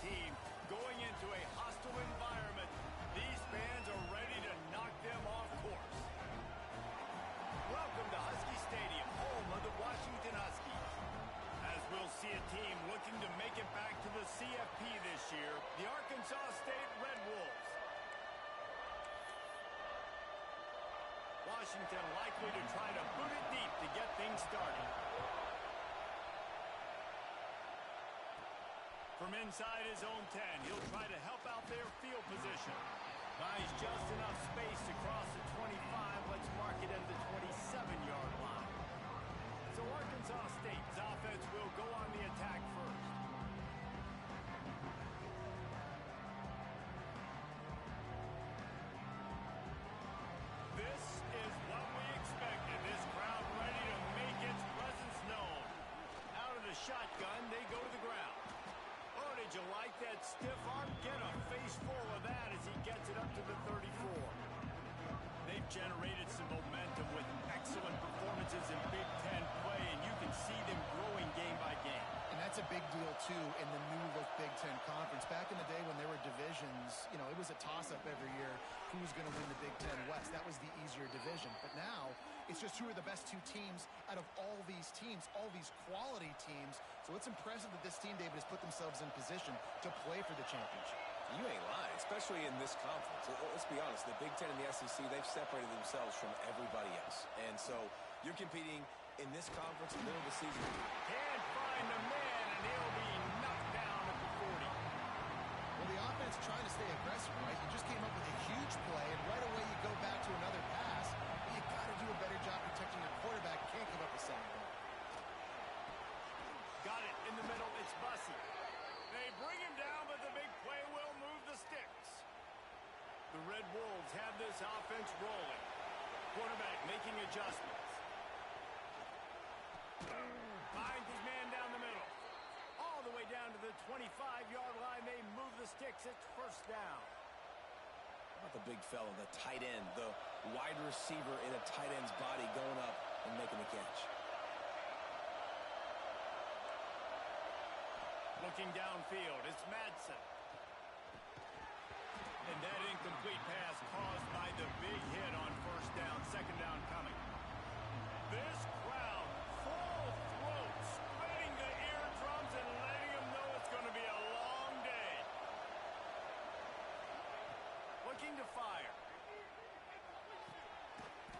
team going into a hostile environment. These fans are ready to knock them off course. Welcome to Husky Stadium, home of the Washington Huskies. As we'll see a team looking to make it back to the CFP this year, the Arkansas State Red Wolves. Washington likely to try to boot it deep to get things started. From inside his own 10, he'll try to help out their field position. Buys just enough space to cross the 25. Let's mark it at the 27-yard line. So Arkansas State's offense will go on the attack first. This is what we expected. This crowd ready to make its presence known. Out of the shotgun, they go to the ground. Oh, did you like that stiff arm? Get a face full of that as he gets it up to the 34. They've generated some momentum with excellent performances in Big Ten play, and you can see them growing game by game. And that's a big deal, too, in the new-look Big Ten Conference. Back in the day when there were divisions, you know, it was a toss-up every year who was going to win the Big Ten West. That was the easier division. But now, it's just who are the best two teams out of all these teams, all these quality teams. So it's impressive that this team, David, has put themselves in position to play for the championship. You ain't lying, especially in this conference. Let's be honest, the Big Ten and the SEC, they've separated themselves from everybody else. And so you're competing in this conference in the middle of the season. Can't find the man, and he'll be knocked down at the 40. Well, the offense trying to stay aggressive, right? You just came up with a huge play, and right away you go back to another pass. You got to do a better job protecting your quarterback. Can't give up a second goal. Got it in the middle. It's Bussey. They bring him down, but the big play will move the sticks. The Red Wolves have this offense rolling. Quarterback making adjustments. Finds his man down the middle. All the way down to the 25-yard line. They move the sticks. It's first down. How about the big fella, the tight end, the wide receiver in a tight end's body going up and making the catch. Looking downfield, it's Madsen. And that incomplete pass caused by the big hit on first down, second down coming. This crowd, full throat, spreading the eardrums and letting them know it's going to be a long day. Looking to fire.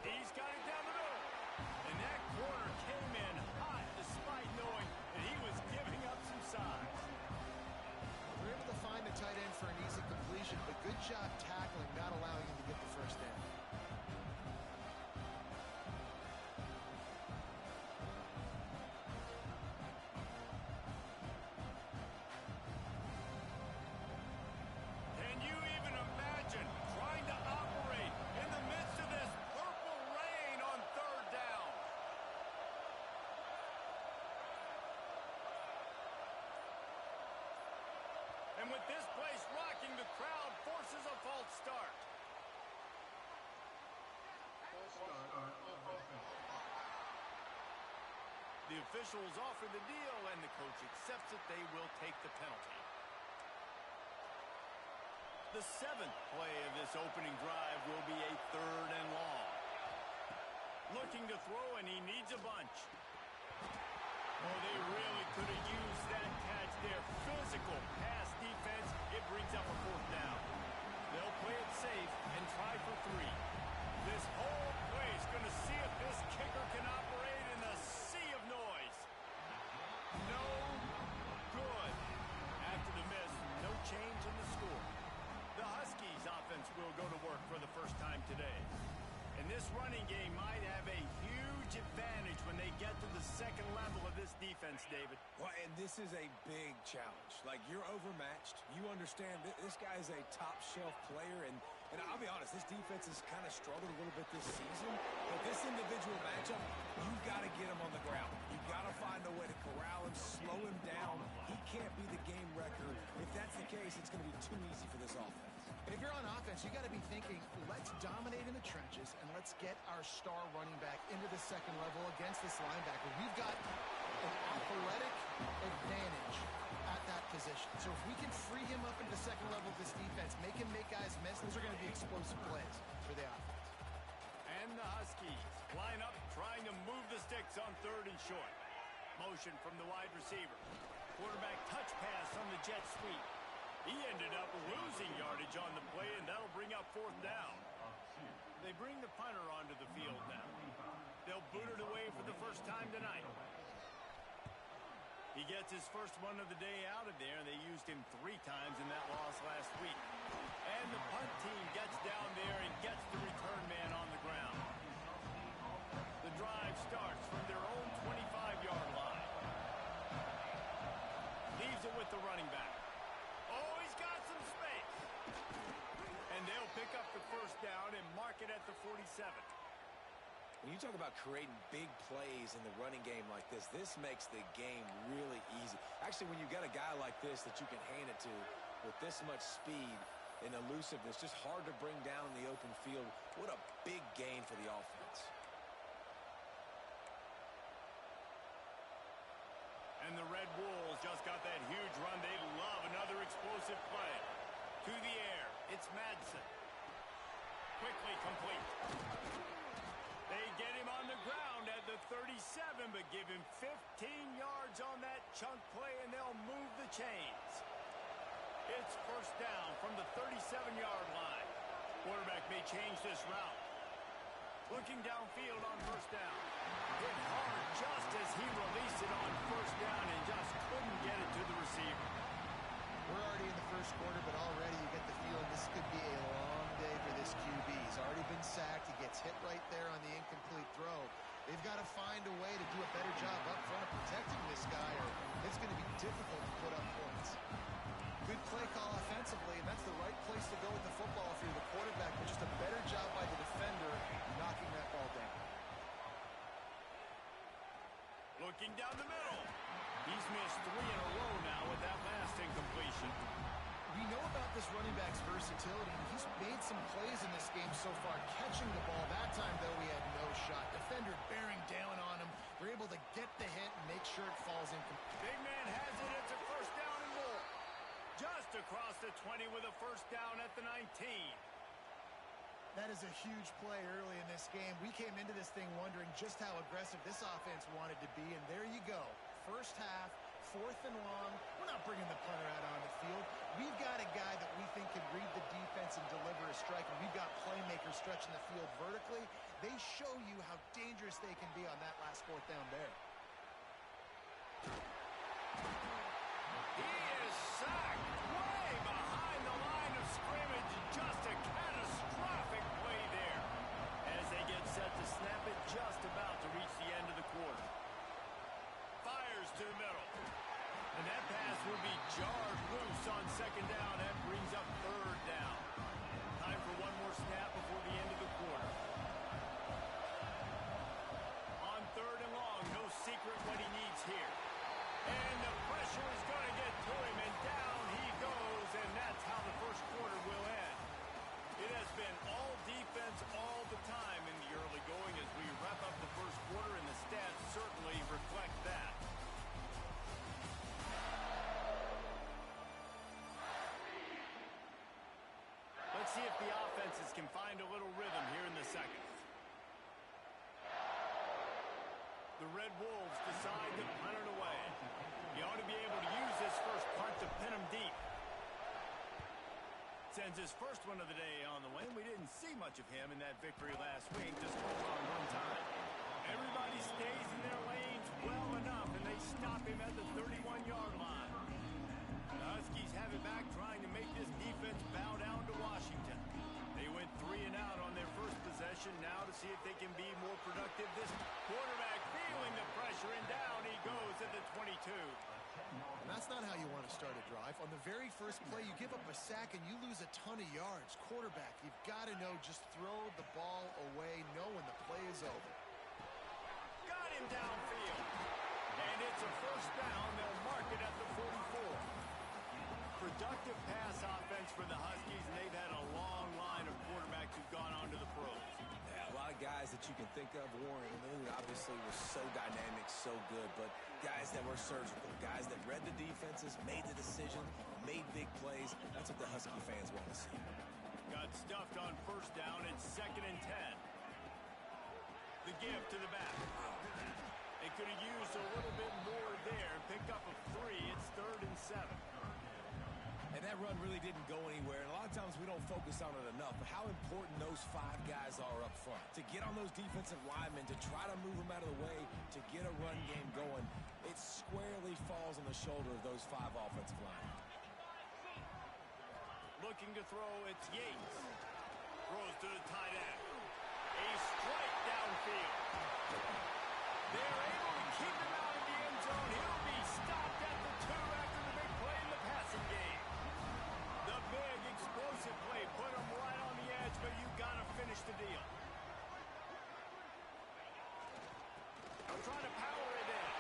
He's got it down the middle. And that corner came in hot despite knowing that he was giving up some size. They're able to find the tight end for an easy completion, but good job tackling, not allowing him to get the first down. Can you even imagine trying to operate in the midst of this purple rain on third down? And with this place rocking, the crowd forces a false start. The officials offer the deal, and the coach accepts it. They will take the penalty. The seventh play of this opening drive will be a third and long. Looking to throw, and he needs a bunch. Oh, they really could have used that catch there. Physical pass defense. It brings up a fourth down. They'll play it safe and try for three. This whole play's going to see if this kicker can operate in the sea of noise. No good. After the miss, no change in the score. The Huskies offense will go to work for the first time today. And this running game might have a huge advantage when they get to the second level of this defense, David. Well, and this is a big challenge. Like, you're overmatched. You understand this guy's a top-shelf player, and I'll be honest, this defense has kind of struggled a little bit this season. But this individual matchup, you've got to get him on the ground. You've got to find a way to corral him, slow him down. He can't be the game record. If that's the case, it's going to be too easy for this offense. And if you're on offense, you got to be thinking, let's dominate in the trenches and let's get our star running back into the second level against this linebacker. We've got an athletic advantage at that position. So if we can free him up into the second level of this defense, make him make guys miss, those are going to be explosive plays for the offense. And the Huskies line up trying to move the sticks on 3rd and short. Motion from the wide receiver. Quarterback touch pass on the jet sweep. He ended up losing yardage on the play, and that'll bring up 4th down. They bring the punter onto the field now. They'll boot it away for the first time tonight. He gets his first one of the day out of there. They used him 3 times in that loss last week. And the punt team gets down there and gets the return man on the ground. The drive starts from their own 25-yard line. Leaves it with the running back. Oh, he's got some space. And they'll pick up the first down and mark it at the 47. When you talk about creating big plays in the running game like this makes the game really easy. Actually, when you got a guy like this that you can hand it to with this much speed and elusiveness, just hard to bring down in the open field. What a big gain for the offense. And the Red Wolves just got that huge run. They love another explosive play. To the air, it's Madsen. Quickly complete. They get him on the ground at the 37, but give him 15 yards on that chunk play, and they'll move the chains. It's first down from the 37-yard line. Quarterback may change this route. Looking downfield on first down. Hit hard just as he released it on first down and just couldn't get it to the receiver. We're already in the first quarter, but already you get the feeling this could be a long day for this QB. He's already been sacked. He gets hit right there on the incomplete throw. They've got to find a way to do a better job up front of protecting this guy, or it's going to be difficult to put up points. Good play call offensively, and that's the right place to go with the football if you're the quarterback, but just a better job by the defender knocking that ball down. Looking down the middle. He's missed 3 in a row now with that last incompletion. We know about this running back's versatility. He's made some plays in this game so far, catching the ball. That time, though, he had no shot. Defender bearing down on him. They're able to get the hit and make sure it falls in. Big man has it. It's a first down and more. Just across the 20 with a first down at the 19. That is a huge play early in this game. We came into this thing wondering just how aggressive this offense wanted to be, and there you go. First half, 4th and long. We're not bringing the punter out on the field. We've got a guy that we think can read the defense and deliver a strike, and we've got playmakers stretching the field vertically. They show you how dangerous they can be on that last 4th down there. He is sacked way behind the line of scrimmage. Just a catastrophic play there as they get set to snap it just about to reach the end of the quarter. Fires to the middle. And that pass will be jarred loose on second down. That brings up 3rd down. Time for one more snap before the end of the quarter. On 3rd and long, no secret what he needs here. And the pressure is going to get to him, and down he goes, and that's how the first quarter will end. It has been all defense all the time in the early going as we wrap up the first quarter, and the stats certainly reflect that. Let's see if the offenses can find a little rhythm here in the second. The Red Wolves decide to punt it away. He ought to be able to use this first punt to pin him deep. Sends his first one of the day on the way. We didn't see much of him in that victory last week, just on one time. Everybody stays in their lanes well enough, and they stop him at the 31-yard line. The Huskies have it back, trying to make this defense bow down to Washington. They went 3 and out on their first possession. Now to see if they can be more productive. This quarterback feeling the pressure, and down he goes at the 22. And that's not how you want to start a drive. On the very first play, you give up a sack and you lose a ton of yards. Quarterback, you've got to know, just throw the ball away, know when the play is over. Got him downfield. And it's a first down. They'll mark it at the 44. Productive pass offense for the Huskies, and they've had a long line of quarterbacks who've gone on to the pros. Yeah, a lot of of guys that you can think of. Warren Moon obviously was so dynamic, so good, but guys that were surgical, guys that read the defenses, made the decision, made big plays. That's what the Husky fans want to see. Got stuffed on first down. It's 2nd and 10. The give to the back. They could have used a little bit more there. Pick up a 3. It's 3rd and 7. And that run really didn't go anywhere. And a lot of times we don't focus on it enough, but how important those 5 guys are up front. To get on those defensive linemen, to try to move them out of the way, to get a run game going, it squarely falls on the shoulder of those 5 offensive linemen. Looking to throw, it's Yates. Throws to the tight end. A strike downfield. They're able to keep him out of the end zone. He'll be stopped at the 2 after the big play in the passing game. The big explosive play put him right on the edge, but you got to finish the deal. Trying to power it in.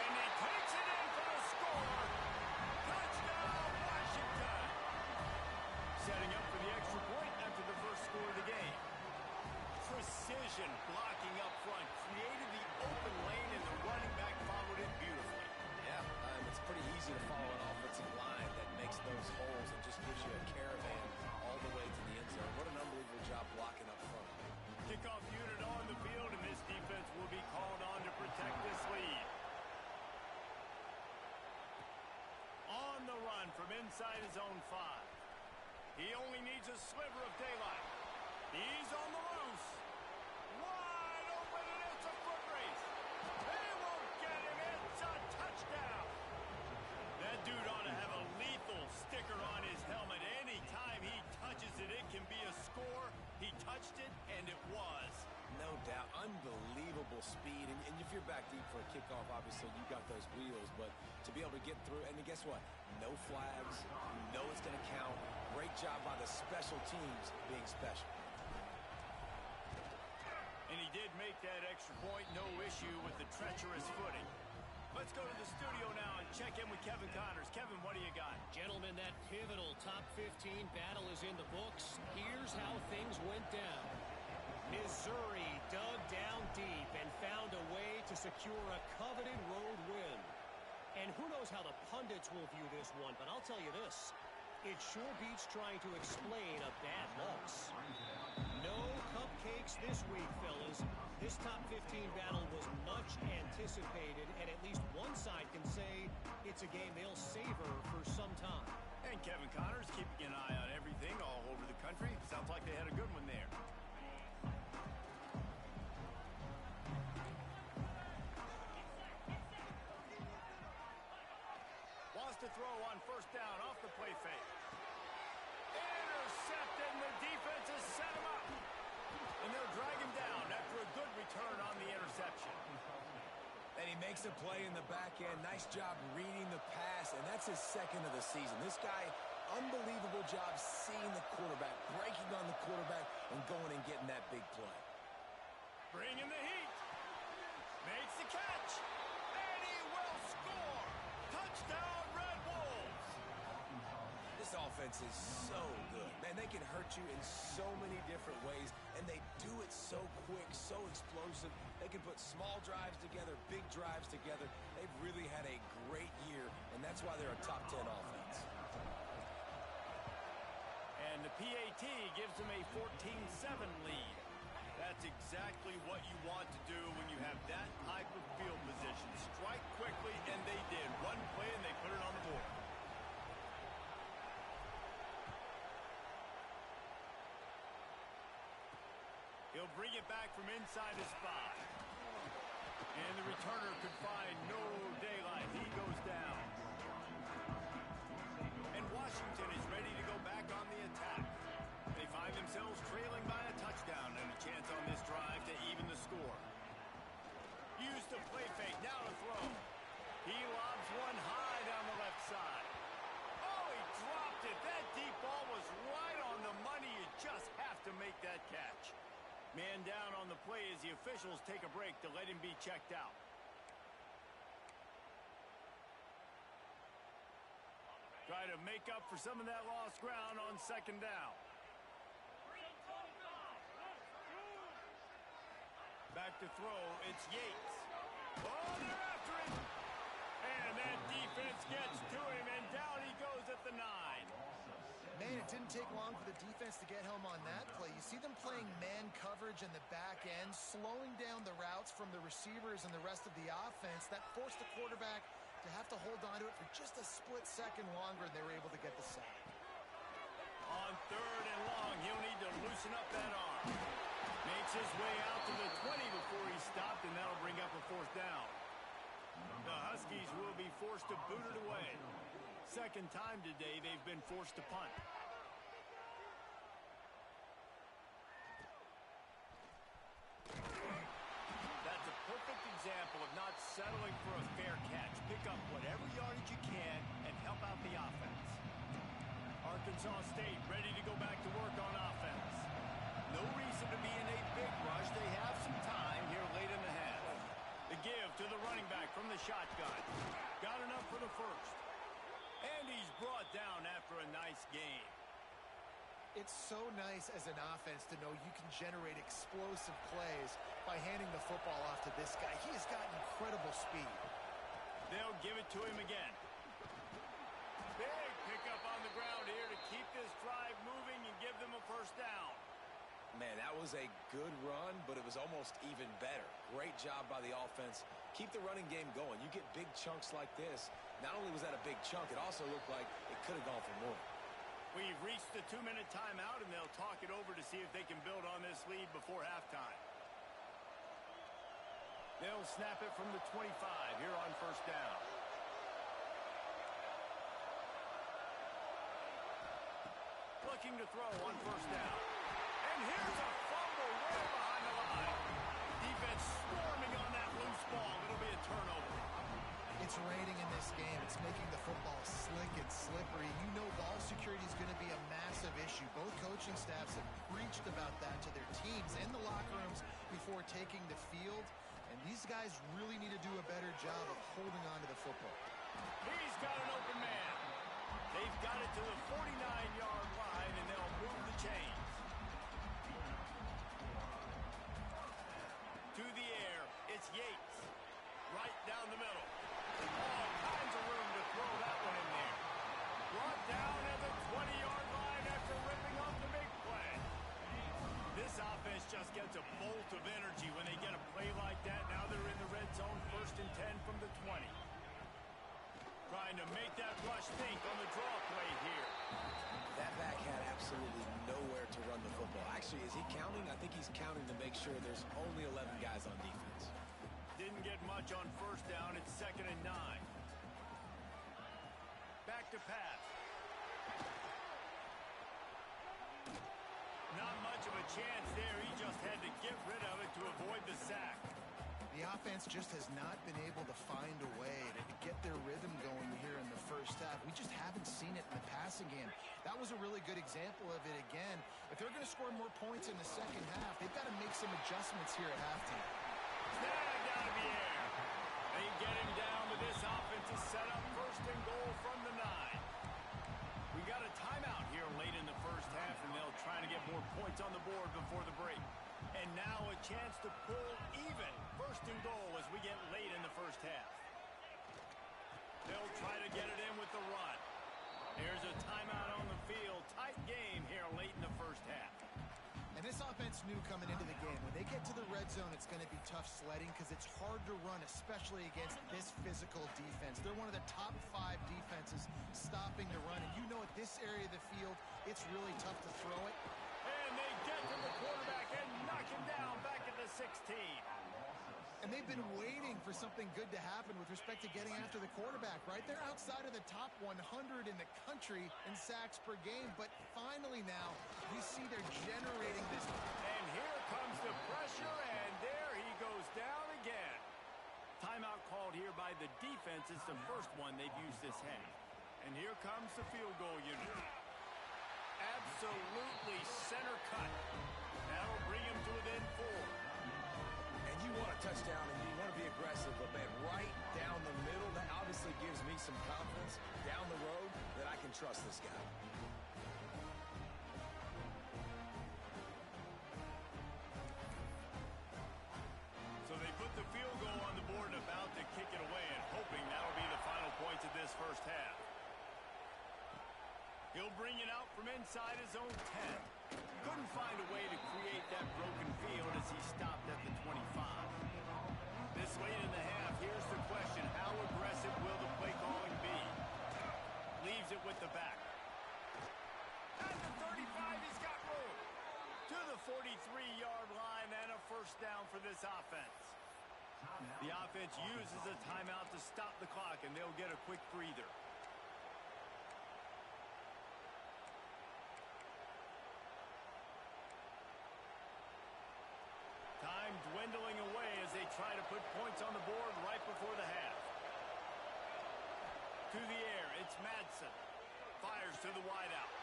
And he takes it in for the score. Touchdown, Washington. Setting up for the extra point after the first score of the game. Precision blocking up front. Created the open lane, and the running back followed it beautifully. Yeah, it's pretty easy to follow an offensive line that makes those holes and just gives you a caravan all the way to the end zone. What an unbelievable job blocking up front. Kickoff unit on the field, and this defense will be called on to protect this lead. On the run from inside his own 5. He only needs a sliver of daylight. He's on the loose. Wide open, and it's a foot race. They won't get him. It's a touchdown. That dude ought to have a lethal sticker on his helmet. Anytime he touches it, it can be a score. He touched it, and it was. No doubt. Unbelievable speed. And if you're back deep for a kickoff, obviously you got those wheels. But to be able to get through, and guess what? No flags. You know it's going to count. Great job by the special teams being special. And he did make that extra point. No issue with the treacherous footing. Let's go to the studio now and check in with Kevin Connors. Kevin, what do you got? Gentlemen, that pivotal top 15 battle is in the books. Here's how things went down. Missouri dug down deep and found a way to secure a coveted road win. And who knows how the pundits will view this one, but I'll tell you this. It sure beats trying to explain a bad loss. No cupcakes this week, fellas. This top 15 battle was much anticipated, and at least one side can say it's a game they'll savor for some time. And Kevin Connors keeping an eye on everything all over the country. Sounds like they had a good one there. Wants to throw on first down off the play fake. Intercepted, and the defense has set him up. And they'll drag him down after a good return on the interception. And he makes a play in the back end. Nice job reading the pass, and that's his 2nd of the season. This guy, unbelievable job seeing the quarterback, breaking on the quarterback, and going and getting that big play. Bringing the heat. Makes the catch. And he will score. Touchdown, Red Wolves. This offense is so good. Man, they can hurt you in so many different ways, and they do it so quick, so explosive. They can put small drives together, big drives together. They've really had a great year, and that's why they're a top 10 offense. And the PAT gives them a 14-7 lead. That's exactly what you want to do when you have that type of field position. Strike quickly, and they did. One play, and they put it on the board. He'll bring it back from inside his 5. And the returner could find no daylight. He goes down. And Washington is ready to go back on the attack. They find themselves trailing by a touchdown and a chance on this drive to even the score. Use the play fake, now to throw. He lobs one high down the left side. Oh, he dropped it. That deep ball was right on the money. You just have to make that catch. Man down on the play as the officials take a break to let him be checked out. Try to make up for some of that lost ground on 2nd down. back to throw. It's Yates. Oh, they're after him. And that defense gets to him, and down he goes at the 9. Man, it didn't take long for the defense to get home on that play. You see them playing man coverage in the back end, slowing down the routes from the receivers and the rest of the offense. That forced the quarterback to have to hold on to it for just a split second longer, and they were able to get the sack. On 3rd and long, he'll need to loosen up that arm. Makes his way out to the 20 before he stopped, and that'll bring up a 4th down. The Huskies will be forced to boot it away. Second time today they've been forced to punt. That's a perfect example of not settling for a fair catch. Pick up whatever yardage you can and help out the offense. Arkansas State ready to go back to work on offense. No reason to be in a big rush. They have some time here late in the half. The give to the running back from the shotgun. Got enough for the first. And he's brought down after a nice game. It's so nice as an offense to know you can generate explosive plays by handing the football off to this guy. He has got incredible speed. They'll give it to him again. Big pickup on the ground here to keep this drive moving and give them a first down. Man, that was a good run, but it was almost even better. Great job by the offense. Keep the running game going. You get big chunks like this. Not only was that a big chunk, it also looked like it could have gone for more. We've reached the 2-minute timeout, and they'll talk it over to see if they can build on this lead before halftime. They'll snap it from the 25 here on first down. Looking to throw on first down. And here's a fumble way behind the line. Defense swarming on that loose ball. It'll be a turnover. It's raining in this game. It's making the football slick and slippery. You know ball security is going to be a massive issue. Both coaching staffs have preached about that to their teams in the locker rooms before taking the field. And these guys really need to do a better job of holding on to the football. He's got an open man. They've got it to the 49-yard line, and they'll move the chains. To the air, it's Yates. Right down the middle. All kinds of room to throw that one in there. Brought down at the 20-yard line after ripping off the big play. This offense just gets a bolt of energy when they get a play like that. Now they're in the red zone, 1st and 10 from the 20. Trying to make that rush think on the draw play here. That back had absolutely nowhere to run the football. Actually, is he counting? I think he's counting to make sure there's only 11 guys on defense. Didn't get much on first down. It's 2nd and 9. Back to pass. Not much of a chance there. He just had to get rid of it to avoid the sack. The offense just has not been able to find a way to get their rhythm going here in the first half. We just haven't seen it in the passing game. That was a really good example of it again. If they're going to score more points in the second half, they've got to make some adjustments here at halftime. Snagged out of the air. They get him down to this offense to set up 1st and goal from the 9. We got a timeout here late in the first half, and they'll try to get more points on the board before the break. And now a chance to pull even 1st and goal as we get late in the first half. They'll try to get it in with the run. Here's a timeout on the field. Tight game here late in the first half. And this offense knew coming into the game, when they get to the red zone, it's going to be tough sledding because it's hard to run, especially against this physical defense. They're one of the top 5 defenses stopping the run. And you know at this area of the field, it's really tough to throw it. And they get to the quarterback and knock him down back at the 16. And they've been waiting for something good to happen with respect to getting after the quarterback, right? They're outside of the top 100 in the country in sacks per game, but finally now we see they're generating this. And here comes the pressure, and there he goes down again. Timeout called here by the defense. It's the first one they've used this half. And here comes the field goal unit. Absolutely center cut. That'll bring him to within 4. And you want a touchdown and you want to be aggressive, but man, right down the middle, that obviously gives me some confidence down the road that I can trust this guy. inside his own 10. Couldn't find a way to create that broken field as he stopped at the 25. This late in the half, here's the question. How aggressive will the play calling be? Leaves it with the back. At the 35, he's got room. To the 43-yard line and a first down for this offense. The offense uses a timeout to stop the clock, and they'll get a quick breather. Time dwindling away as they try to put points on the board right before the half. To the air, it's Madsen. Fires to the wideout.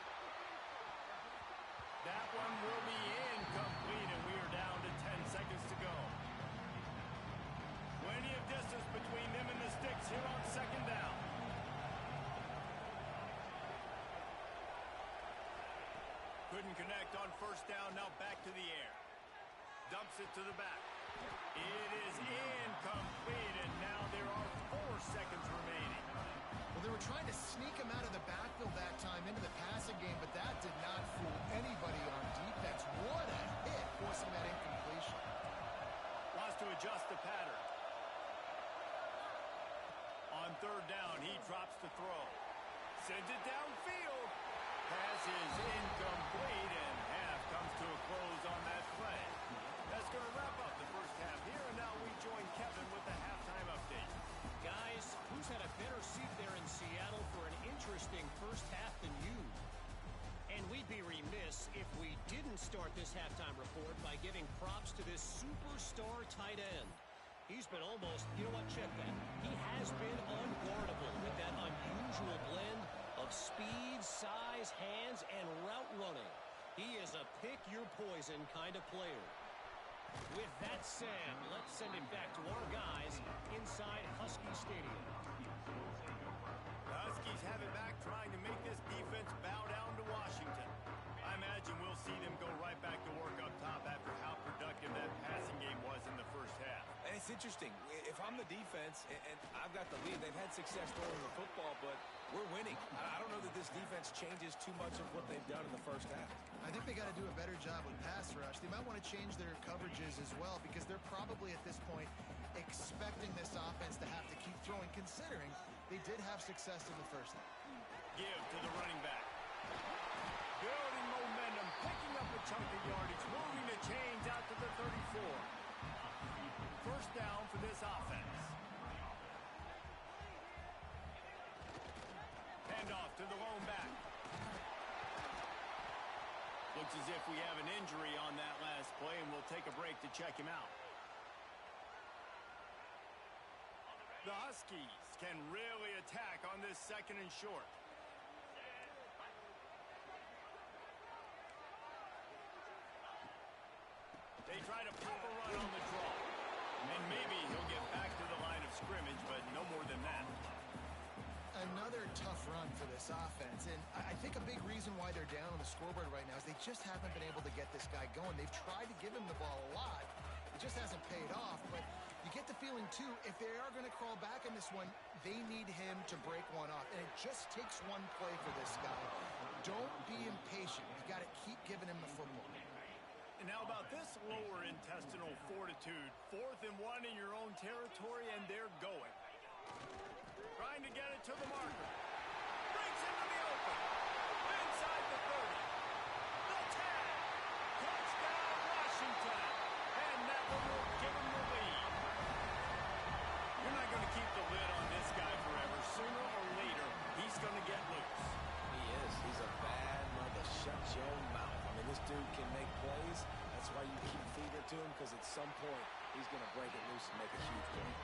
That one will be incomplete, and we are down to 10 seconds to go. Plenty of distance between them and the sticks here on second down. Couldn't connect on first down, now back to the air. Dumps it to the back. It is incomplete, and now there are 4 seconds remaining. Well, they were trying to sneak him out of the backfield that time into the passing game, but that did not fool anybody on defense. What a hit, forcing that incompletion. Wants to adjust the pattern. On third down, he drops the throw. Sends it downfield. Pass is incomplete, and half comes to a close on that play. That's going to wrap up the first half here, and now we join Kevin with the halftime update. Guys, who's had a better seat there in Seattle for an interesting first half than you? And we'd be remiss if we didn't start this halftime report by giving props to this superstar tight end. He's been almost, you know what, check that. He has been unguardable with that unusual blend of speed, size, hands, and route running. He is a pick-your-poison kind of player. With that, Sam, let's send it back to our guys inside Husky Stadium. The Huskies have it back, trying to make this defense bow down to Washington. I imagine we'll see them go right back to work up top after how productive that passing game was in the first half. And it's interesting. If I'm the defense and I've got the lead, they've had success throwing the football, but we're winning. I don't know that this defense changes too much of what they've done in the first half. I think they got to do a better job with pass rush. They might want to change their coverages as well, because they're probably at this point expecting this offense to have to keep throwing, considering they did have success in the first half. Give to the running back. Building momentum, picking up a chunk of yardage, moving the chains out to the 34. First down for this offense. Handoff to the lone back. Looks as if we have an injury on that last play, and we'll take a break to check him out. The Huskies can really attack on this second and short. They try to pop a run on the draw. And maybe he'll get back to the line of scrimmage, but no more than that. Another tough run for this offense, and I think a big reason why they're down on the scoreboard right now is they just haven't been able to get this guy going. They've tried to give him the ball a lot. It just hasn't paid off, but you get the feeling, too, if they are going to crawl back in this one, they need him to break one off, and it just takes one play for this guy. Don't be impatient. You got to keep giving him the football. And how about this lower intestinal fortitude? 4th and 1 in your own territory, and they're going. Trying to get it to the marker. Breaks into the open. Inside the 30. The tag. Touchdown, Washington. And that one will give him the lead. You're not going to keep the lid on this guy forever. Sooner or later, he's going to get loose. He is. He's a bad mother. Shut your mouth. I mean, this dude can make plays. That's why you keep feeding it to him, because at some point, he's going to break it loose and make a huge play.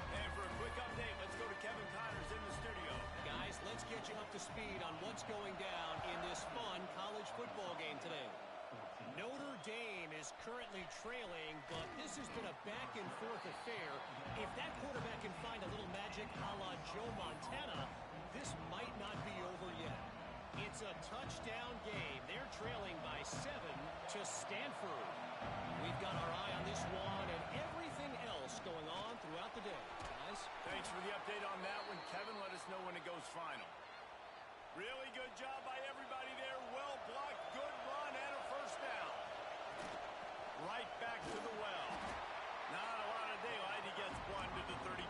And for a quick update, let's go to Kevin Connors in the studio. Guys, let's get you up to speed on what's going down in this fun college football game today. Notre Dame is currently trailing, but this has been a back-and-forth affair. If that quarterback can find a little magic a la Joe Montana, this might not be over yet. It's a touchdown game. They're trailing by 7 to Stanford. We've got our eye on this one and everything else going on throughout the day. Guys? Thanks for the update on that one, Kevin. Let us know when it goes final. Really good job by everybody there. Well blocked, good run, and a first down. Right back to the well. Not a lot of daylight. He gets one to the 32.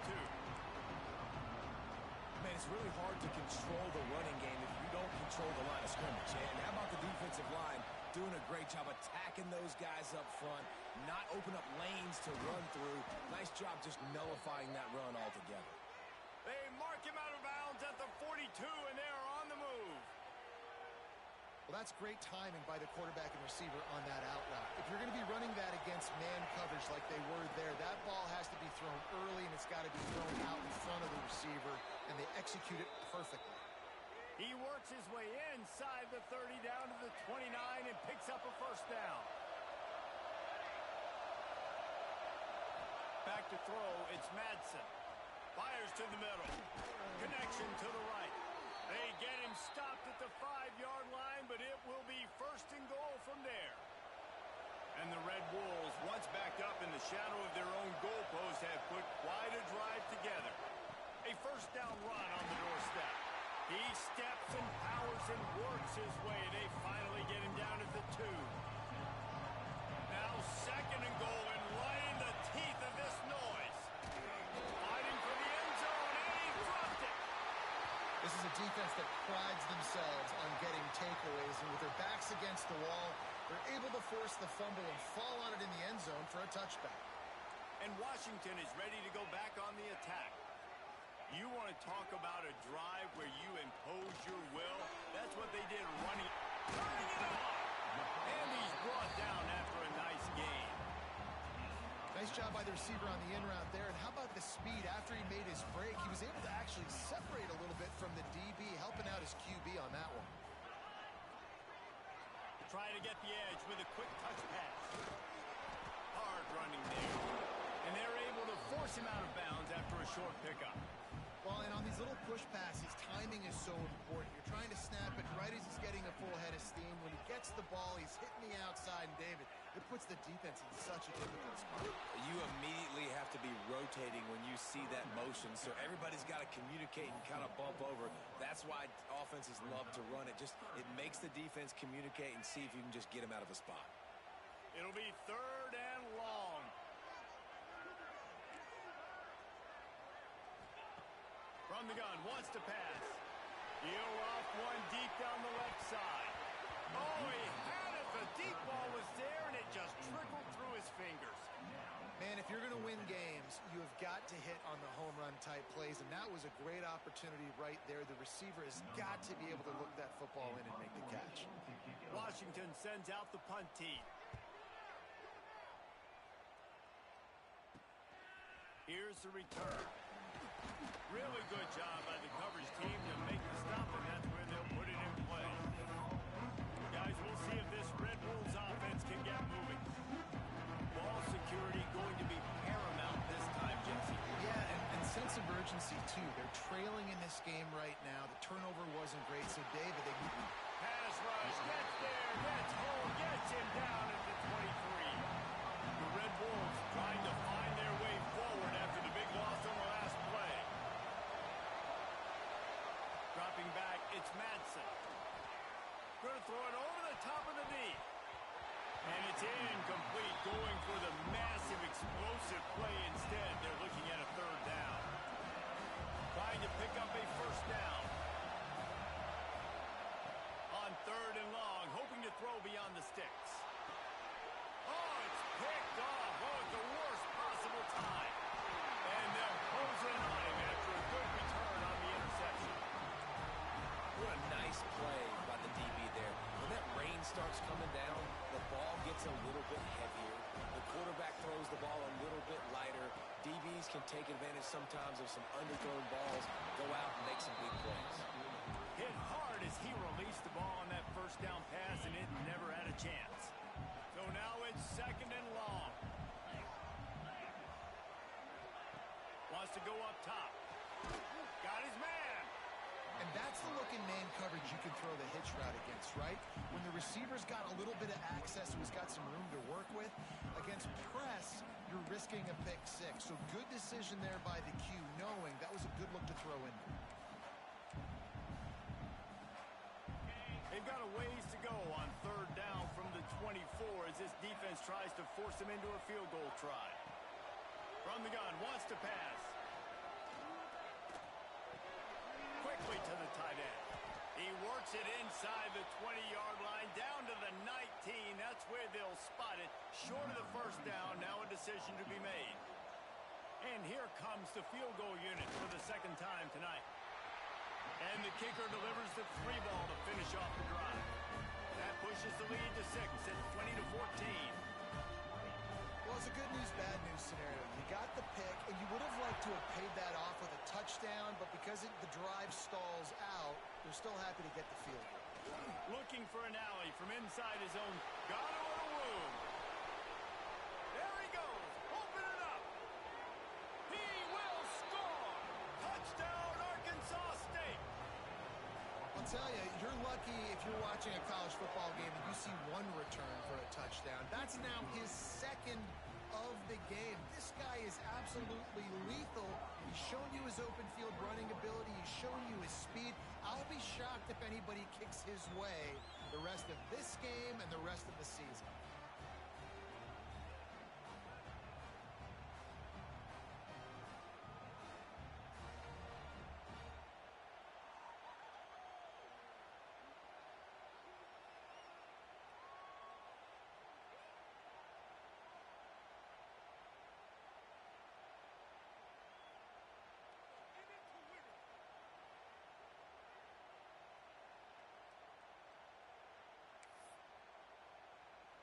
Man, it's really hard to control the running game if you don't control the line of scrimmage. And how about the defensive line doing a great job attacking those guys up front, not open up lanes to run through. Nice job just nullifying that run altogether. They mark him out of bounds at the 42, and they're on the move. Well, that's great timing by the quarterback and receiver on that out route. If you're going to be running that against man coverage like they were there, that ball has to be thrown early, and it's got to be thrown out in front of the receiver, and they execute it perfectly. He works his way inside the 30 down to the 29 and picks up a first down. Back to throw, it's Madsen. Fires to the middle. Connection to the right. They get him stopped at the 5-yard line, but it will be first and goal from there. And the Red Wolves, once backed up in the shadow of their own goalpost, have put quite a drive together. A first down run on the doorstep. He steps and powers and works his way. They finally get him down at the 2. Now second and goal, and right in the teeth of this noise. Fighting for the end zone, and he dropped it. This is a defense that prides themselves on getting takeaways, and with their backs against the wall, they're able to force the fumble and fall on it in the end zone for a touchback. And Washington is ready to go back on the attack. You want to talk about a drive where you impose your will? That's what they did running. Turning it off! And he's brought down after a nice gain. Nice job by the receiver on the in route there. And how about the speed after he made his break? He was able to actually separate a little bit from the DB, helping out his QB on that one. Try to get the edge with a quick touch pass. Hard running there. And they're able to force him out of bounds after a short pickup. Well, and on these little push passes, timing is so important. You're trying to snap it right as he's getting a full head of steam. When he gets the ball, he's hitting the outside, and David, it puts the defense in such a difficult spot. You immediately have to be rotating when you see that motion, so everybody's got to communicate and kind of bump over. That's why offenses love to run it. It makes the defense communicate and see if you can just get him out of a spot. It'll be third and long. From the gun, wants to pass. He'll off one deep down the left side. Oh, he had it. The deep ball was there, and it just trickled through his fingers. Man, if you're going to win games, you have got to hit on the home run type plays, and that was a great opportunity right there. The receiver has got to be able to look that football in and make the catch. Washington sends out the punt team. Here's the return. Really good job by the coverage team to make the stop, and that's where they'll put it in play. Guys, we'll see if this Red Wolves offense can get moving. Ball security going to be paramount this time, Jesse. Yeah, and sense of urgency, too. They're trailing in this game right now. The turnover wasn't great, so David, pass rush, gets there, gets home, gets him down at the 23. The Red Wolves trying to find their way forward after the big loss on the last play. Dropping back, it's Madsen. Going to throw it over the top of the knee. And it's incomplete, going for the massive explosive play instead. They're looking at a third down. Trying to pick up a first down. On third and long, hoping to throw beyond the sticks. Oh, it's picked off. Oh, at the worst possible time. And they'll close in on him after a good return on the interception. What a nice play by the DB there. When that rain starts coming down, the ball gets a little bit heavier. The quarterback throws the ball a little bit lighter. DBs can take advantage sometimes of some underthrown balls, go out and make some big plays. Hit hard as he released the ball on that first down pass, and it never had a chance. So now it's second and long. Wants to go up top. Got his man. and that's the look in man coverage you can throw the hitch route against, right? When the receiver's got a little bit of access, who's got some room to work with. Against press, you're risking a pick six. So good decision there by the Q, knowing that was a good look to throw in. They've got a ways to go on third down from the 24 as this defense tries to force them into a field goal try. From the gun, wants to pass. Quickly to the tight end. He works it inside the 20-yard line, down to the 19. That's where they'll spot it. Short of the first down, now a decision to be made. And here comes the field goal unit for the second time tonight. And the kicker delivers the 3 ball to finish off the drive. That pushes the lead to 6 at 20-14. Well, it's a good news, bad news scenario. You got the pick, and you would have liked to have paid that off with a touchdown, but because the drive stalls out, they're still happy to get the field goal. Looking for an alley from inside his own. Got him with a room. There he goes. Open it up. He will score. Touchdown, Arkansas State. I'll tell you, you're lucky if you're watching a college football game and you see one return for a touchdown. That's now his second of the game. This guy is absolutely lethal. He's shown you his open field running ability. He's shown you his speed. I'll be shocked if anybody kicks his way the rest of this game and the rest of the season.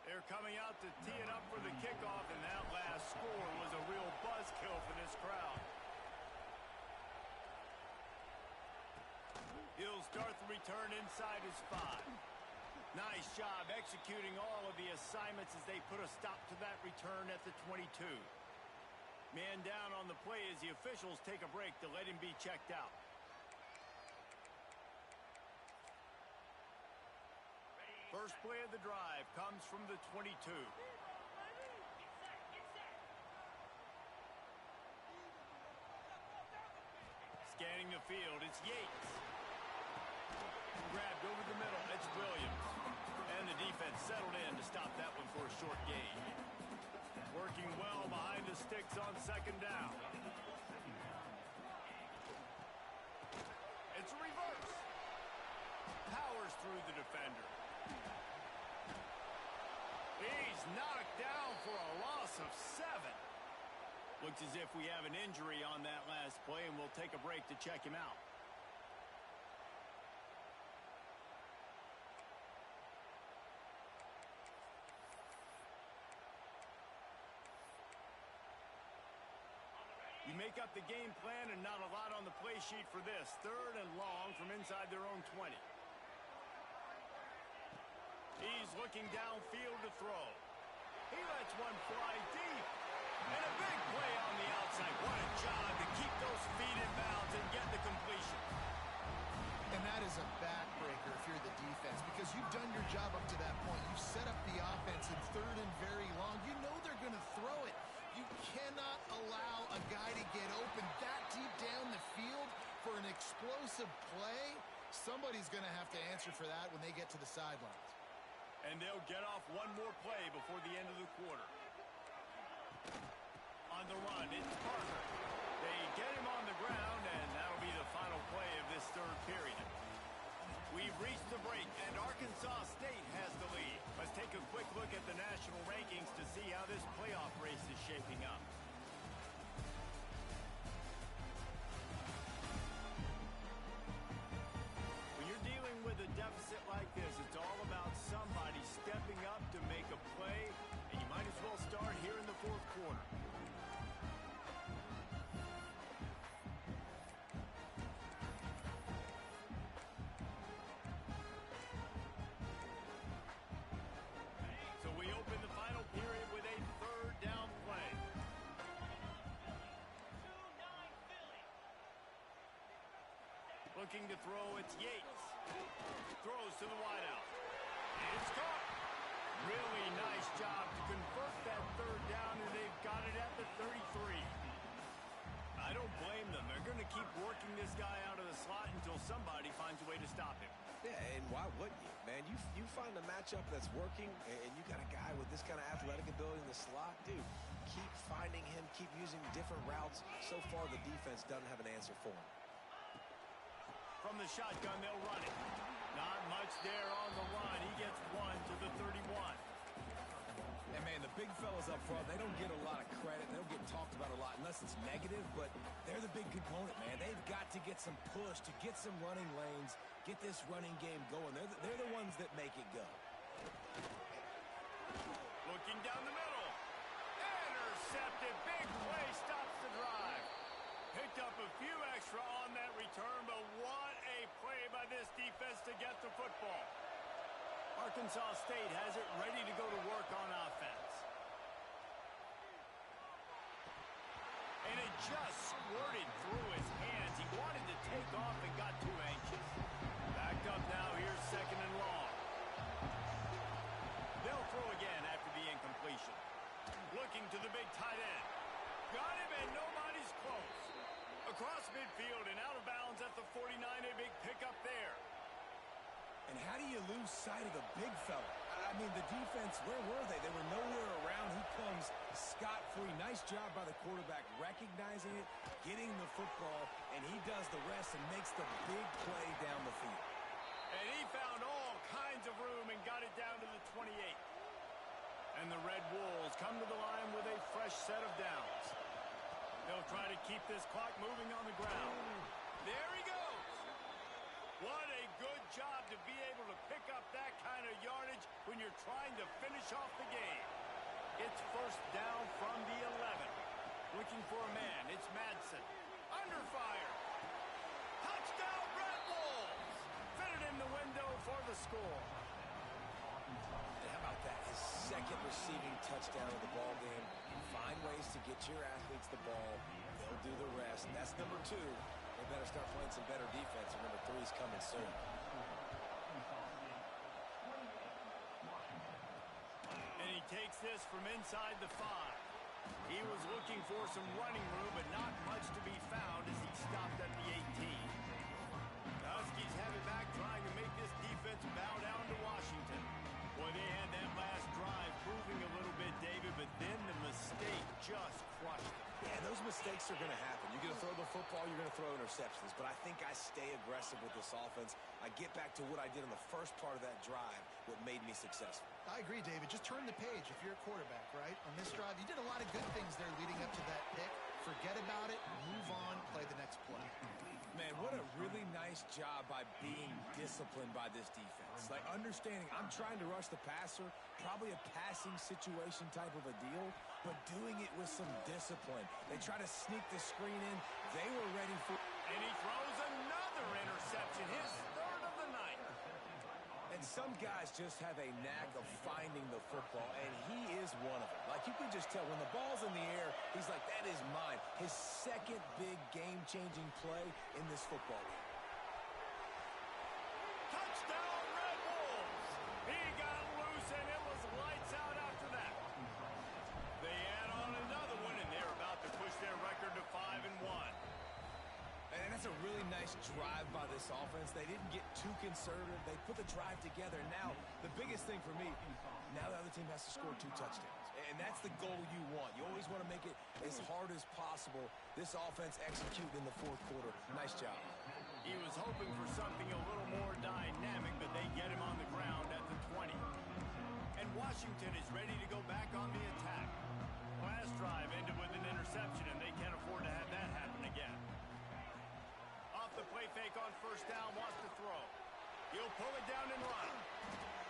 They're coming out to tee it up for the kickoff, and that last score was a real buzzkill for this crowd. He'll start the return inside his 5. Nice job executing all of the assignments as they put a stop to that return at the 22. Man down on the play as the officials take a break to let him be checked out. First play of the drive comes from the 22. Scanning the field, it's Yates. Grabbed over the middle, it's Williams. And the defense settled in to stop that one for a short gain. Working well behind the sticks on second down. It's a reverse. Powers through the defender. He's knocked down for a loss of 7. Looks as if we have an injury on that last play, and we'll take a break to check him out. You make up the game plan and not a lot on the play sheet for this. Third and long from inside their own 20. He's looking downfield to throw. He lets one fly deep. And a big play on the outside. What a job to keep those feet in bounds and get the completion. And that is a backbreaker if you're the defense, because you've done your job up to that point. You've set up the offense in third and very long. You know they're going to throw it. You cannot allow a guy to get open that deep down the field for an explosive play. Somebody's going to have to answer for that when they get to the sidelines. And they'll get off one more play before the end of the quarter. On the run, it's Parker. They get him on the ground, and that'll be the final play of this third period. We've reached the break, and Arkansas State has the lead. Let's take a quick look at the national rankings to see how this playoff race is shaping up. When you're dealing with a deficit like this, it's all about somebody stepping up to make a play, and you might as well start here in the fourth quarter. So we open the final period with a third down play. Looking to throw, it's Yates. Throws to the wideout. It's caught. Really nice job to convert that third down, and they've got it at the 33. I don't blame them. They're going to keep working this guy out of the slot until somebody finds a way to stop him. Yeah, and why wouldn't you, man? You find a matchup that's working, and you got a guy with this kind of athletic ability in the slot, dude. Keep finding him, keep using different routes. So far, the defense doesn't have an answer for him. From the shotgun, they'll run it. Not much there on the run. He gets one to the 31. And, man, the big fellas up front, they don't get a lot of credit. They don't get talked about a lot unless it's negative, but they're the big component, man. They've got to get some push, to get some running lanes, get this running game going. They're the ones that make it go. Looking down the middle. Intercepted. Big play stops the drive. Picked up a few extra on that return, but what a play by this defense to get the football. Arkansas State has it ready to go to work on offense. And it just squirted through his hands. He wanted to take off and got too anxious. Backed up now. Here's second and long. They'll throw again after the incompletion. Looking to the big tight end. Got him and nobody's close. Across midfield and out of bounds at the 49. A big pickup there. And how do you lose sight of the big fella? I mean, the defense, where were they? They were nowhere around. He comes scot-free. Nice job by the quarterback recognizing it, getting the football, and he does the rest and makes the big play down the field. And he found all kinds of room and got it down to the 28. And the Red Wolves come to the line with a fresh set of downs. They'll try to keep this clock moving on the ground. There he goes. What a good job to be able to pick up that kind of yardage when you're trying to finish off the game. It's first down from the 11. Looking for a man. It's Madsen. Under fire. Touchdown, Red Wolves. Fitted in the window for the score. And how about that? His second receiving touchdown of the ball game. Find ways to get your athletes the ball. They'll do the rest. That's number 2. They better start playing some better defense, and number 3 is coming soon. And he takes this from inside the 5. He was looking for some running room, but not much to be found as he stopped at the 18. The Huskies have it back, trying to make this defense bow down to Washington. Boy, they had that last drive proving a little bit, David, but then the mistake just crushed them. Yeah, those mistakes are going to happen. You're going to throw the football, you're going to throw interceptions. But I think I stay aggressive with this offense. I get back to what I did in the first part of that drive, what made me successful. I agree, David. Just turn the page if you're a quarterback, right? On this drive, you did a lot of good things there leading up to that pick. Forget about it, move on, play the next play. Man, what a really nice job by being disciplined by this defense. Like, understanding I'm trying to rush the passer, probably a passing situation type of a deal, but doing it with some discipline. They try to sneak the screen in. They were ready for... And he throws another interception, his third of the night. And some guys just have a knack of finding the football, and he is one of them. Like, you can just tell when the ball's in the air, he's like, that is mine. His second big game-changing play in this football game. Touchdown, Red Wolves. He got loose, and it was lights out after that. They add on another one, and they're about to push their record to 5-1. And that's a really nice drive by this offense. They didn't get too conservative. They put the drive together. Now, the biggest thing for me, now the other team has to score 2 touchdowns. And that's the goal you want. You always want to make it as hard as possible. This offense executed in the 4th quarter. Nice job. He was hoping for something a little more dynamic, but they get him on the ground at the 20. And Washington is ready to go back on the attack. Last drive ended with an interception, and they can't afford to have that happen again. The play fake on first down, wants to throw. He'll pull it down and run.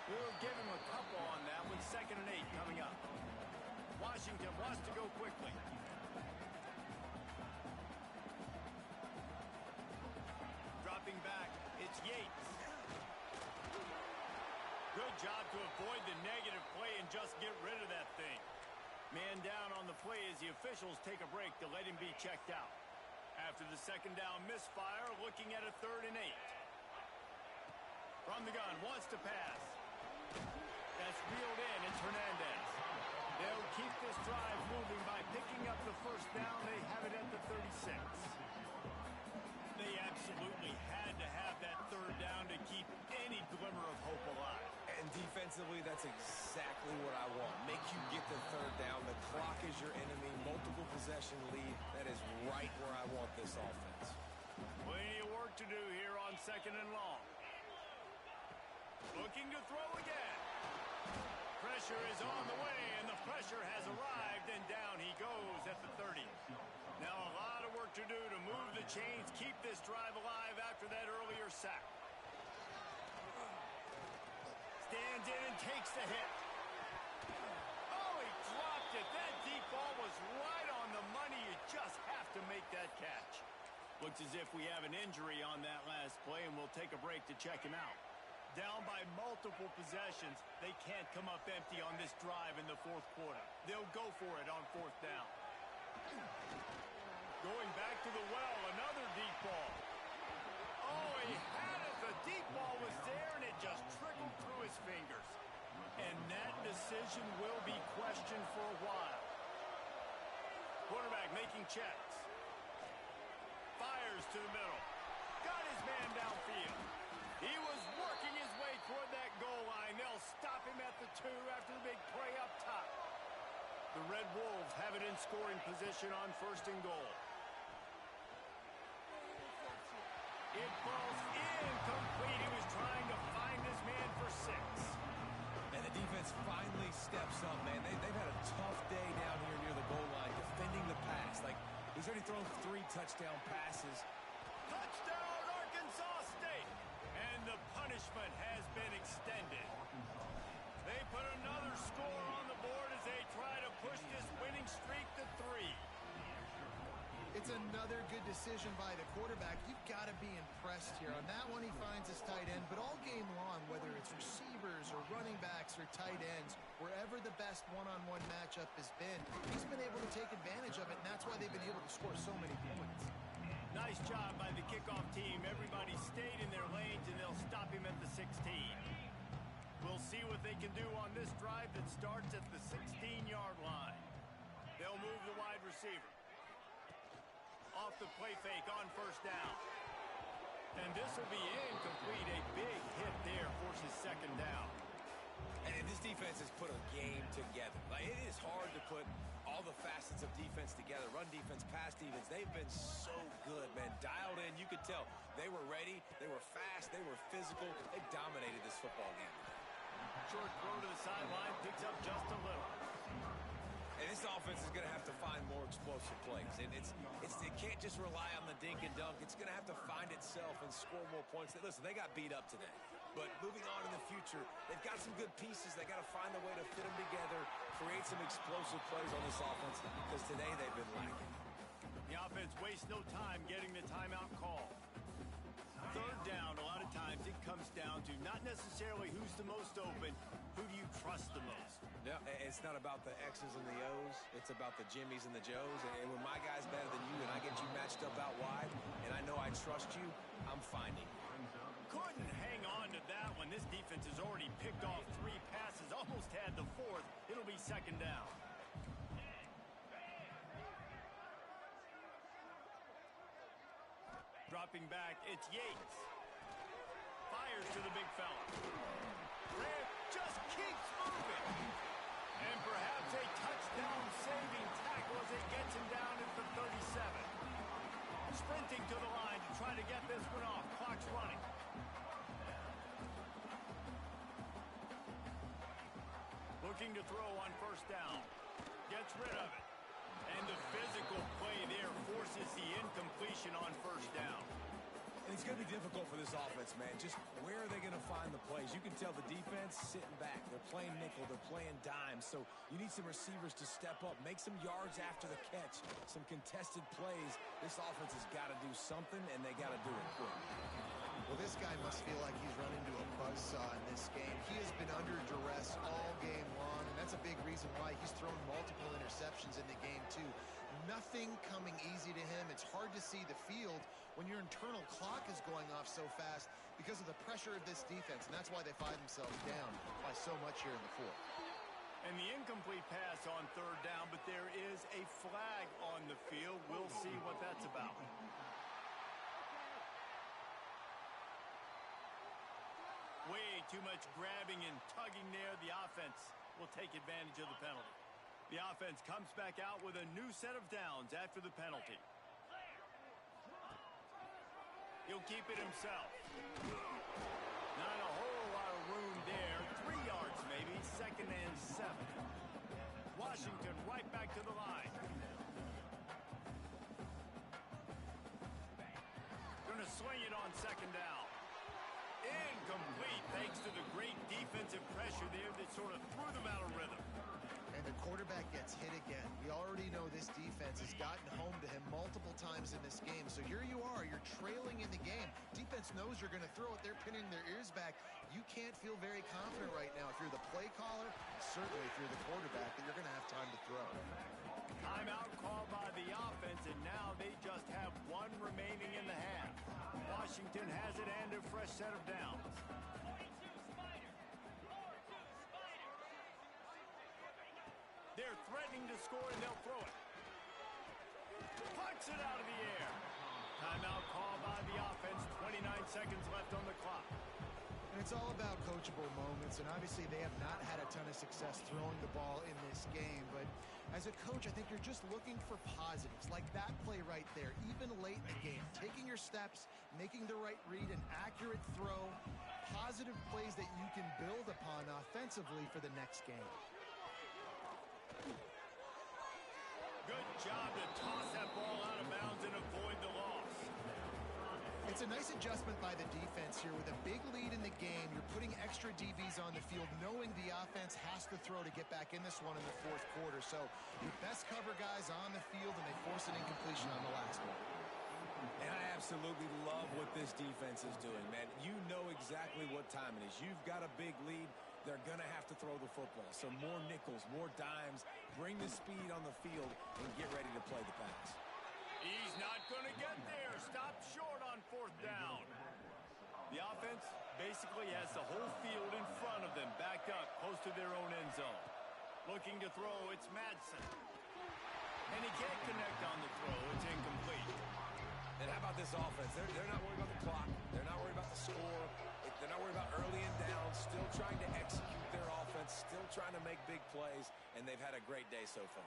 We'll give him a couple on that with 2nd and 8 coming up. Washington wants to go quickly. Dropping back, it's Yates. Good job to avoid the negative play and just get rid of that thing. Man down on the play as the officials take a break to let him be checked out. After the 2nd down misfire, looking at a 3rd and 8. From the gun, wants to pass. That's reeled in. It's Hernandez. They'll keep this drive moving by picking up the first down. They have it at the 36. They absolutely had to have that 3rd down to keep any That's exactly what I want. Make you get the third down. The clock is your enemy. Multiple possession lead. That is right where I want this offense. Plenty of work to do here on 2nd and long. Looking to throw again. Pressure is on the way, and the pressure has arrived, and down he goes at the 30. Now a lot of work to do to move the chains, keep this drive alive after that earlier sack. Stands in and takes the hit. Oh, he dropped it. That deep ball was right on the money. You just have to make that catch. Looks as if we have an injury on that last play, and we'll take a break to check him out. Down by multiple possessions, they can't come up empty on this drive in the 4th quarter. They'll go for it on 4th down. Going back to the well, another deep ball. Oh, he had it. The deep ball was there, and it just trickled through his fingers. And that decision will be questioned for a while. Quarterback making checks. Fires to the middle. Got his man downfield. He was working his way toward that goal line. They'll stop him at the 2 after the big play up top. The Red Wolves have it in scoring position on 1st and goal. It falls incomplete. He was trying to find his man for 6. And the defense finally steps up, man. They've had a tough day down here near the goal line defending the pass. Like, he's already thrown 3 touchdown passes. Touchdown, Arkansas State! And the punishment has been extended. They put another score on the board as they try to push this winning streak to 3. It's another good decision by the quarterback. You've got to be impressed here. On that one, he finds his tight end, but all game long, whether it's receivers or running backs or tight ends, wherever the best one-on-one matchup has been, he's been able to take advantage of it, and that's why they've been able to score so many points. Nice job by the kickoff team. Everybody stayed in their lanes, and they'll stop him at the 16. We'll see what they can do on this drive that starts at the 16-yard line. They'll move the wide receiver. Off the play fake on 1st down. And this will be incomplete. A big hit there forces 2nd down. And this defense has put a game together. Like, it is hard to put all the facets of defense together. Run defense, pass defense. They've been so good, man. Dialed in. You could tell they were ready. They were fast. They were physical. They dominated this football game. Short throw to the sideline. Picks up just a little. And this offense is going to have to find more explosive plays. And it can't just rely on the dink and dunk. It's going to have to find itself and score more points. Listen, they got beat up today. But moving on in the future, they've got some good pieces. They got to find a way to fit them together, create some explosive plays on this offense, because today they've been lacking. The offense wastes no time getting the timeout call. 3rd down, a lot of times it comes down to not necessarily who's the most open, who do you trust the most? Yeah, it's not about the X's and the O's. It's about the Jimmies and the Joes. And when my guy's better than you and I get you matched up out wide and I know I trust you, I'm finding you. Couldn't hang on to that one. This defense has already picked off 3 passes, almost had the 4th. It'll be 2nd down. Dropping back, it's Yates. Fires to the big fella. Grant just keeps moving. And perhaps a touchdown-saving tackle as it gets him down at the 37. Sprinting to the line to try to get this one off. Clock's running. Looking to throw on 1st down. Gets rid of it. And the physical play there forces the incompletion on 1st down. And it's going to be difficult for this offense, man. Just where are they going to find the plays? You can tell the defense sitting back. They're playing nickel. They're playing dime. So you need some receivers to step up, make some yards after the catch, some contested plays. This offense has got to do something, and they got to do it quick. Well, this guy must feel like he's run into a buzzsaw in this game. He has been under duress all game long, and that's a big reason why he's thrown multiple interceptions in the game, too. Nothing coming easy to him. It's hard to see the field when your internal clock is going off so fast because of the pressure of this defense, and that's why they find themselves down by so much here in the 4th. And the incomplete pass on 3rd down, but there is a flag on the field. We'll see what that's about. Way too much grabbing and tugging there. The offense will take advantage of the penalty. The offense comes back out with a new set of downs after the penalty. He'll keep it himself. Not a whole lot of room there. 3 yards maybe. 2nd and 7. Washington right back to the line. Going to swing it on 2nd down. Incomplete thanks to the great defensive pressure there that sort of threw them out of rhythm. And the quarterback gets hit again. We already know this defense has gotten home to him multiple times in this game. So here you are, you're trailing in the game. Defense knows you're going to throw it. They're pinning their ears back. You can't feel very confident right now if you're the play caller, and certainly if you're the quarterback, that you're going to have time to throw. Timeout called by the offense, and now they just have 1 remaining in the half. Washington has it and a fresh set of downs. They're threatening to score, and they'll throw it. Punts it out of the air. Timeout called by the offense. 29 seconds left on the clock. And it's all about coachable moments, and obviously they have not had a ton of success throwing the ball in this game. But as a coach, I think you're just looking for positives, like that play right there, even late in the game. Taking your steps, making the right read, an accurate throw, positive plays that you can build upon offensively for the next game. Good job to toss that ball out of bounds and avoid the loss. It's a nice adjustment by the defense here. With a big lead in the game, you're putting extra DBs on the field, knowing the offense has to throw to get back in this one in the 4th quarter. So your best cover guys on the field, and they force an incompletion on the last one. And I absolutely love what this defense is doing, man. You know exactly what time it is. You've got a big lead. They're going to have to throw the football. So more nickels, more dimes, bring the speed on the field, and get ready to play the pass. He's not going to get there. Stop short on 4th down. The offense basically has the whole field in front of them, backed up close to their own end zone. Looking to throw, it's Madsen. And he can't connect on the throw. It's incomplete. And how about this offense? They're not worried about the clock. They're not worried about the score. They're not worried about early and down. Still trying to execute their offense. Still trying to make big plays. And they've had a great day so far.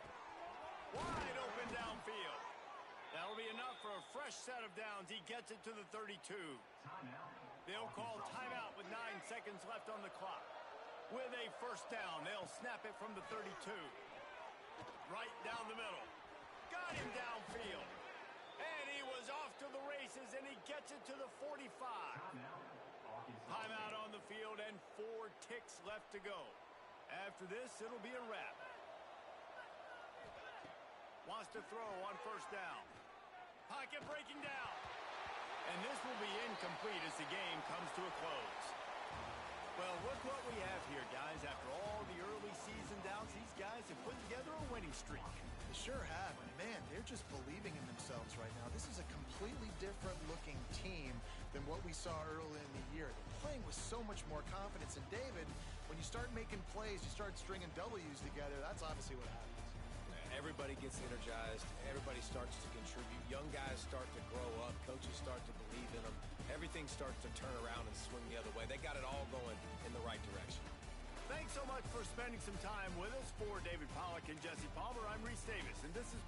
Wide open downfield. That'll be enough for a fresh set of downs. He gets it to the 32. They'll call timeout with 9 seconds left on the clock. With a 1st down, they'll snap it from the 32. Right down the middle. Got him downfield. And he was off to the races, and he gets it to the 45. Timeout on the field and 4 ticks left to go. After this, it'll be a wrap. Wants to throw on 1st down. Pocket breaking down. And this will be incomplete as the game comes to a close. Well, look what we have here, guys. After all the early season downs, these guys have put together a winning streak. They sure have. And man, they're just believing in themselves right now. This is a completely different looking team than what we saw early in the year. They're playing with so much more confidence. And David, when you start making plays, you start stringing W's together, that's obviously what happens. Everybody gets energized. Everybody starts to contribute. Young guys start to grow up. Coaches start to believe in them. Everything starts to turn around and swing the other way. They got it all going in the right direction. Thanks so much for spending some time with us. For David Pollack and Jesse Palmer, I'm Reese Davis, and this is